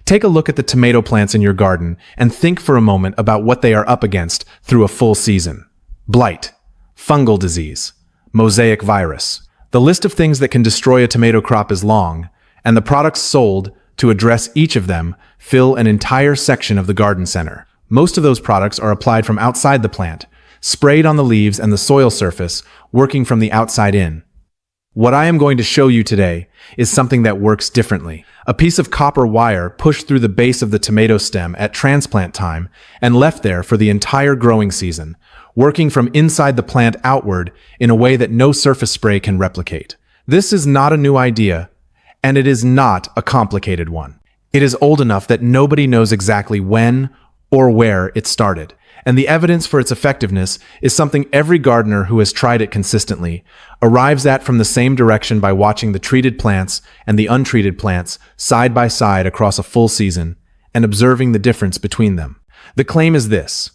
Take a look at the tomato plants in your garden and think for a moment about what they are up against through a full season. Blight, fungal disease, mosaic virus. The list of things that can destroy a tomato crop is long, and the products sold to address each of them fill an entire section of the garden center. Most of those products are applied from outside the plant, sprayed on the leaves and the soil surface, working from the outside in. What I am going to show you today is something that works differently. A piece of copper wire pushed through the base of the tomato stem at transplant time and left there for the entire growing season, working from inside the plant outward in a way that no surface spray can replicate. This is not a new idea, and it is not a complicated one. It is old enough that nobody knows exactly when or where it started, and the evidence for its effectiveness is something every gardener who has tried it consistently arrives at from the same direction by watching the treated plants and the untreated plants side by side across a full season and observing the difference between them. The claim is this: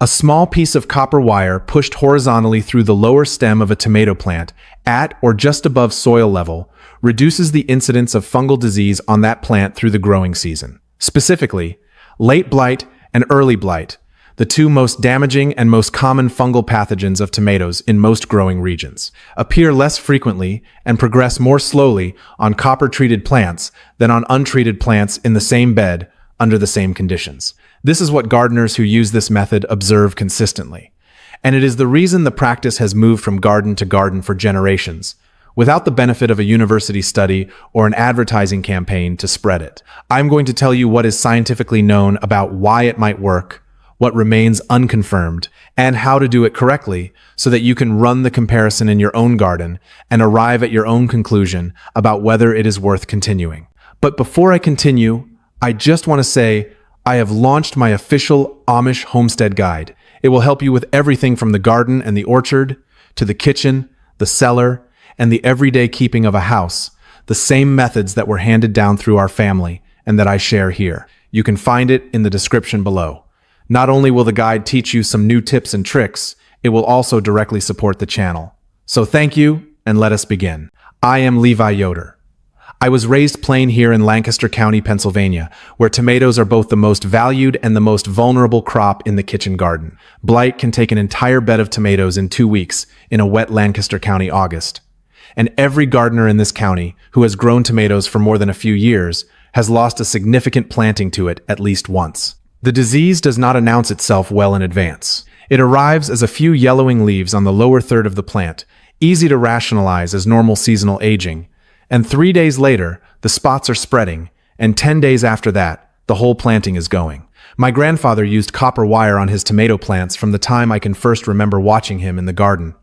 a small piece of copper wire pushed horizontally through the lower stem of a tomato plant at or just above soil level reduces the incidence of fungal disease on that plant through the growing season. Specifically, late blight and early blight, the two most damaging and most common fungal pathogens of tomatoes in most growing regions, appear less frequently and progress more slowly on copper-treated plants than on untreated plants in the same bed under the same conditions. This is what gardeners who use this method observe consistently, and it is the reason the practice has moved from garden to garden for generations, without the benefit of a university study or an advertising campaign to spread it. I'm going to tell you what is scientifically known about why it might work, what remains unconfirmed, and how to do it correctly so that you can run the comparison in your own garden and arrive at your own conclusion about whether it is worth continuing. But before I continue, I just want to say I have launched my official Amish Homestead Guide. It will help you with everything from the garden and the orchard to the kitchen, the cellar, and the everyday keeping of a house, the same methods that were handed down through our family and that I share here. You can find it in the description below. Not only will the guide teach you some new tips and tricks, it will also directly support the channel. So thank you, and let us begin. I am Levi Yoder. I was raised plain here in Lancaster County, Pennsylvania, where tomatoes are both the most valued and the most vulnerable crop in the kitchen garden. Blight can take an entire bed of tomatoes in 2 weeks in a wet Lancaster County August. And every gardener in this county who has grown tomatoes for more than a few years has lost a significant planting to it at least once. The disease does not announce itself well in advance. It arrives as a few yellowing leaves on the lower third of the plant, easy to rationalize as normal seasonal aging, and 3 days later, the spots are spreading, and 10 days after that, the whole planting is going. My grandfather used copper wire on his tomato plants from the time I can first remember watching him in the garden.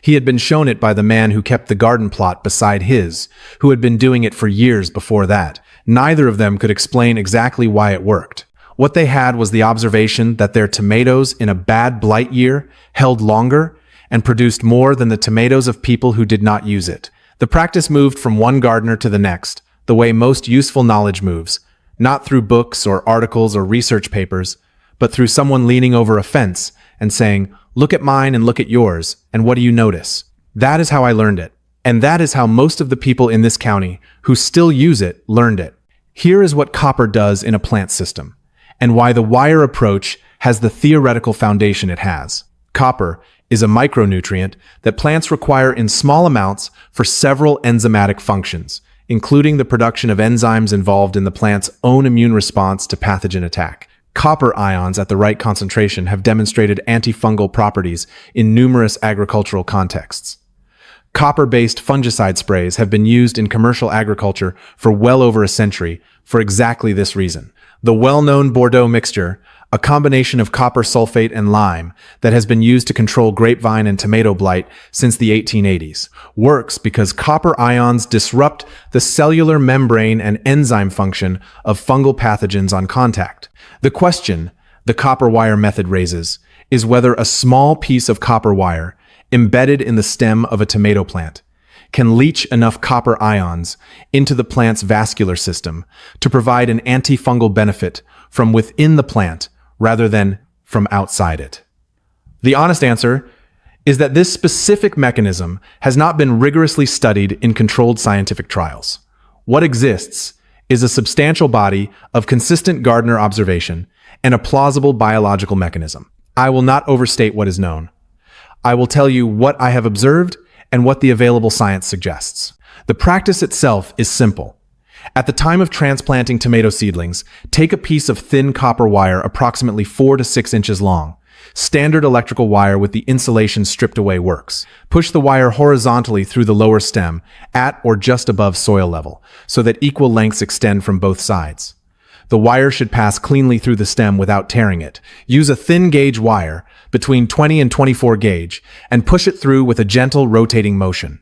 He had been shown it by the man who kept the garden plot beside his, who had been doing it for years before that. Neither of them could explain exactly why it worked. What they had was the observation that their tomatoes in a bad blight year held longer and produced more than the tomatoes of people who did not use it. The practice moved from one gardener to the next, the way most useful knowledge moves, not through books or articles or research papers, but through someone leaning over a fence and saying, "Look at mine and look at yours, and what do you notice?" That is how I learned it, and that is how most of the people in this county who still use it learned it. Here is what copper does in a plant system, and why the wire approach has the theoretical foundation it has. Copper is a micronutrient that plants require in small amounts for several enzymatic functions, including the production of enzymes involved in the plant's own immune response to pathogen attack. Copper ions at the right concentration have demonstrated antifungal properties in numerous agricultural contexts. Copper-based fungicide sprays have been used in commercial agriculture for well over a century for exactly this reason. The well-known Bordeaux mixture, a combination of copper sulfate and lime that has been used to control grapevine and tomato blight since the 1880s, works because copper ions disrupt the cellular membrane and enzyme function of fungal pathogens on contact. The question the copper wire method raises is whether a small piece of copper wire embedded in the stem of a tomato plant can leach enough copper ions into the plant's vascular system to provide an antifungal benefit from within the plant rather than from outside it. The honest answer is that this specific mechanism has not been rigorously studied in controlled scientific trials. What exists is a substantial body of consistent gardener observation and a plausible biological mechanism. I will not overstate what is known. I will tell you what I have observed and what the available science suggests. The practice itself is simple. At the time of transplanting tomato seedlings, take a piece of thin copper wire approximately 4 to 6 inches long. Standard electrical wire with the insulation stripped away works. Push the wire horizontally through the lower stem at or just above soil level so that equal lengths extend from both sides. The wire should pass cleanly through the stem without tearing it. Use a thin gauge wire between 20 and 24 gauge and push it through with a gentle rotating motion.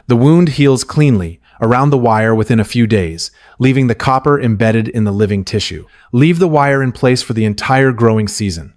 The wound heals cleanly around the wire within a few days, leaving the copper embedded in the living tissue. Leave the wire in place for the entire growing season.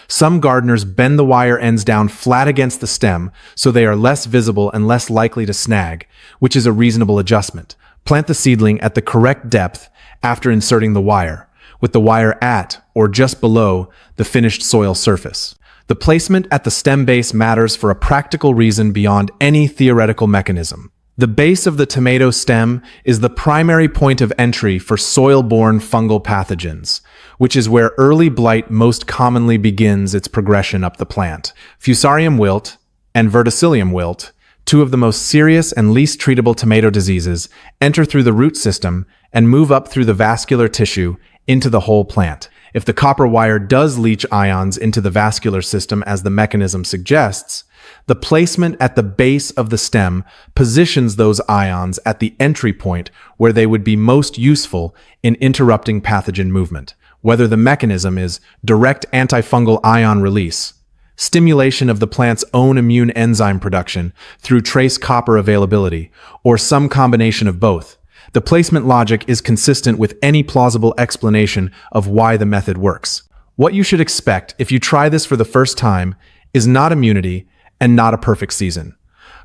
Some gardeners bend the wire ends down flat against the stem so they are less visible and less likely to snag, which is a reasonable adjustment. Plant the seedling at the correct depth after inserting the wire, with the wire at or just below the finished soil surface. The placement at the stem base matters for a practical reason beyond any theoretical mechanism. The base of the tomato stem is the primary point of entry for soil-borne fungal pathogens, which is where early blight most commonly begins its progression up the plant. Fusarium wilt and verticillium wilt, two of the most serious and least treatable tomato diseases, enter through the root system and move up through the vascular tissue into the whole plant. If the copper wire does leach ions into the vascular system as the mechanism suggests, the placement at the base of the stem positions those ions at the entry point where they would be most useful in interrupting pathogen movement. Whether the mechanism is direct antifungal ion release, stimulation of the plant's own immune enzyme production through trace copper availability, or some combination of both, the placement logic is consistent with any plausible explanation of why the method works. What you should expect if you try this for the first time is not immunity and not a perfect season.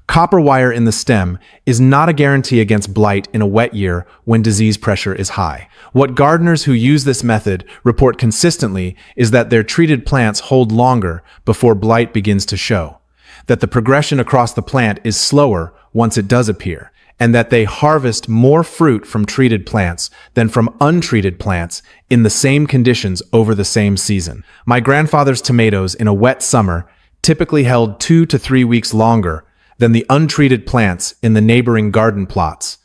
Copper wire in the stem is not a guarantee against blight in a wet year when disease pressure is high. What gardeners who use this method report consistently is that their treated plants hold longer before blight begins to show, that the progression across the plant is slower once it does appear, and that they harvest more fruit from treated plants than from untreated plants in the same conditions over the same season. My grandfather's tomatoes in a wet summer typically held 2 to 3 weeks longer than the untreated plants in the neighboring garden plots,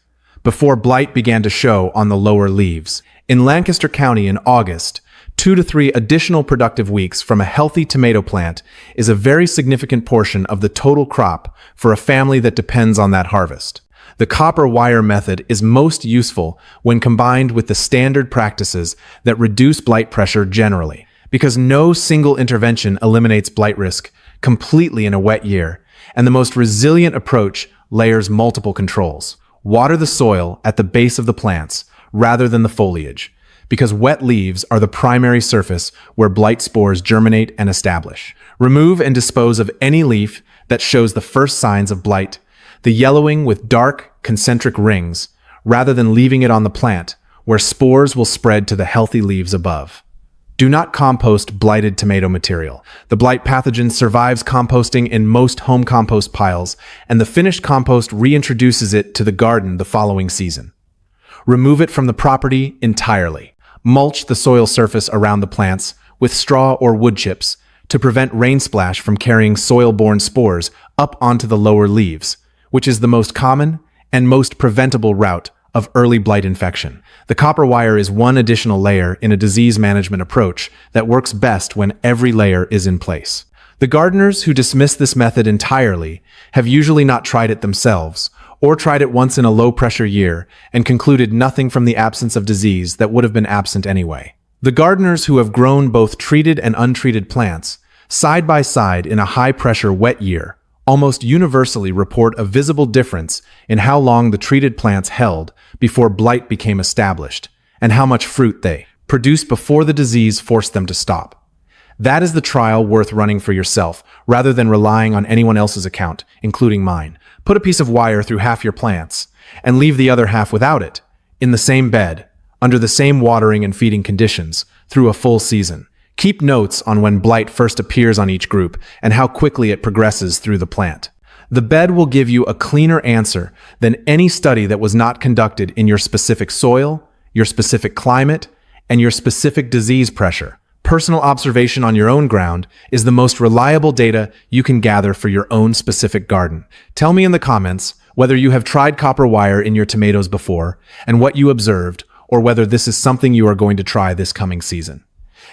before blight began to show on the lower leaves. In Lancaster County in August, 2 to 3 additional productive weeks from a healthy tomato plant is a very significant portion of the total crop for a family that depends on that harvest. The copper wire method is most useful when combined with the standard practices that reduce blight pressure generally, because no single intervention eliminates blight risk completely in a wet year, and the most resilient approach layers multiple controls. Water the soil at the base of the plants rather than the foliage, because wet leaves are the primary surface where blight spores germinate and establish. Remove and dispose of any leaf that shows the first signs of blight, the yellowing with dark, concentric rings, rather than leaving it on the plant, where spores will spread to the healthy leaves above. Do not compost blighted tomato material. The blight pathogen survives composting in most home compost piles, and the finished compost reintroduces it to the garden the following season. Remove it from the property entirely. Mulch the soil surface around the plants with straw or wood chips to prevent rain splash from carrying soil-borne spores up onto the lower leaves, which is the most common and most preventable route of early blight infection. The copper wire is one additional layer in a disease management approach that works best when every layer is in place. The gardeners who dismiss this method entirely have usually not tried it themselves, or tried it once in a low-pressure year and concluded nothing from the absence of disease that would have been absent anyway. The gardeners who have grown both treated and untreated plants, side by side in a high-pressure wet year, almost universally report a visible difference in how long the treated plants held before blight became established, and how much fruit they produced before the disease forced them to stop. That is the trial worth running for yourself, rather than relying on anyone else's account, including mine. Put a piece of wire through half your plants, and leave the other half without it, in the same bed, under the same watering and feeding conditions, through a full season. Keep notes on when blight first appears on each group and how quickly it progresses through the plant. The bed will give you a cleaner answer than any study that was not conducted in your specific soil, your specific climate, and your specific disease pressure. Personal observation on your own ground is the most reliable data you can gather for your own specific garden. Tell me in the comments whether you have tried copper wire in your tomatoes before and what you observed, or whether this is something you are going to try this coming season.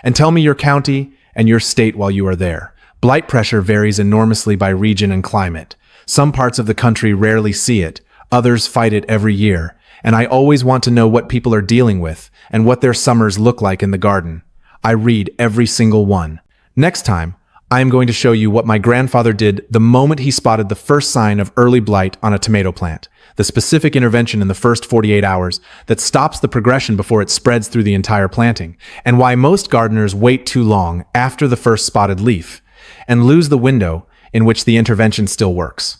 And tell me your county and your state while you are there. Blight pressure varies enormously by region and climate. Some parts of the country rarely see it, others fight it every year, and I always want to know what people are dealing with and what their summers look like in the garden. I read every single one. Next time, I am going to show you what my grandfather did the moment he spotted the first sign of early blight on a tomato plant, the specific intervention in the first 48 hours that stops the progression before it spreads through the entire planting, and why most gardeners wait too long after the first spotted leaf and lose the window in which the intervention still works.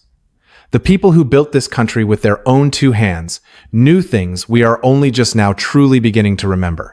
The people who built this country with their own two hands knew things we are only just now truly beginning to remember.